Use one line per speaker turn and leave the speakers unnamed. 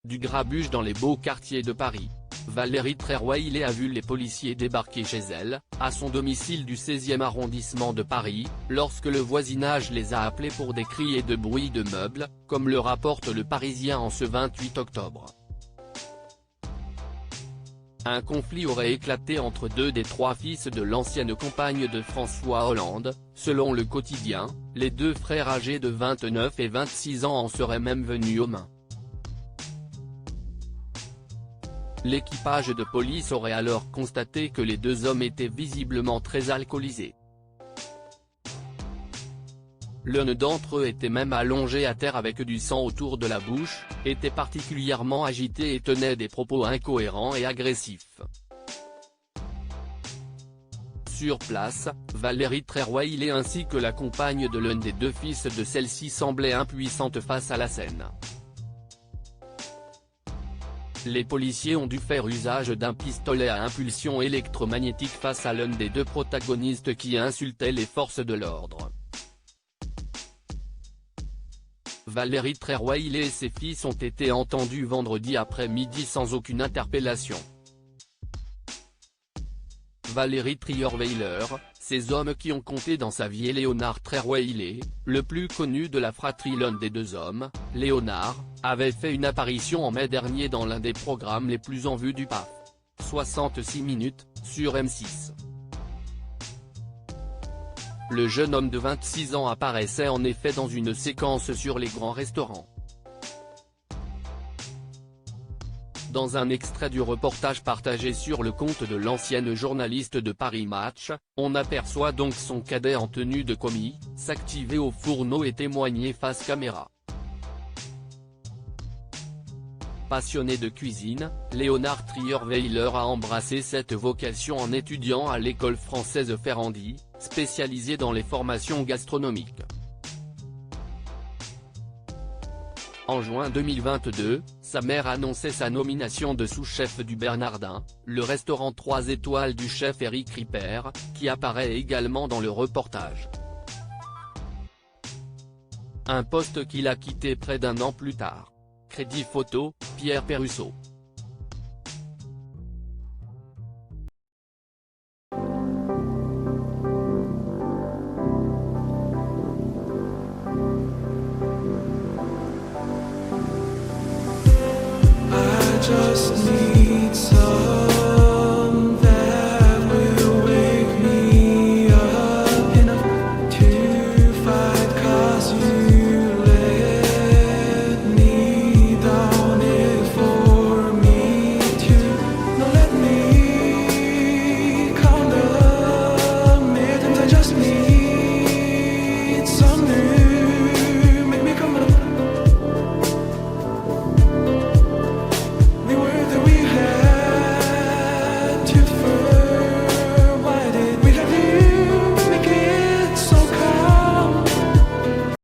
du grabuge dans les beaux quartiers de Paris. Valérie Trierweiler a vu les policiers débarquer chez elle, à son domicile du 16e arrondissement de Paris, lorsque le voisinage les a appelés pour des cris et de bruit de meubles, comme le rapporte Le Parisien en ce 28 octobre. Un conflit aurait éclaté entre deux des trois fils de l'ancienne compagne de François Hollande, selon Le Quotidien. Les deux frères âgés de 29 et 26 ans en seraient même venus aux mains. L'équipage de police aurait alors constaté que les deux hommes étaient visiblement très alcoolisés. L'un d'entre eux était même allongé à terre avec du sang autour de la bouche, était particulièrement agité et tenait des propos incohérents et agressifs. Sur place, Valérie Trierweiler ainsi que la compagne de l'un des deux fils de celle-ci semblaient impuissantes face à la scène. Les policiers ont dû faire usage d'un pistolet à impulsion électromagnétique face à l'un des deux protagonistes qui insultait les forces de l'ordre. Valérie Trierweiler et ses fils ont été entendus vendredi après-midi sans aucune interpellation. Valérie Trierweiler, ces hommes qui ont compté dans sa vie et Léonard Trierweiler, le plus connu de la fratrie. L'un des deux hommes, Léonard, avait fait une apparition en mai dernier dans l'un des programmes les plus en vue du PAF. 66 minutes, sur M6. Le jeune homme de 26 ans apparaissait en effet dans une séquence sur les grands restaurants. Dans un extrait du reportage partagé sur le compte de l'ancienne journaliste de Paris Match, on aperçoit donc son cadet en tenue de commis, s'activer au fourneau et témoigner face caméra. Passionné de cuisine, Léonard Trierweiler a embrassé cette vocation en étudiant à l'école française Ferrandi, spécialisée dans les formations gastronomiques. En juin 2022, sa mère annonçait sa nomination de sous-chef du Bernardin, le restaurant 3 étoiles du chef Éric Ripper, qui apparaît également dans le reportage. Un poste qu'il a quitté près d'un an plus tard. Crédit photo, Pierre Perusseau.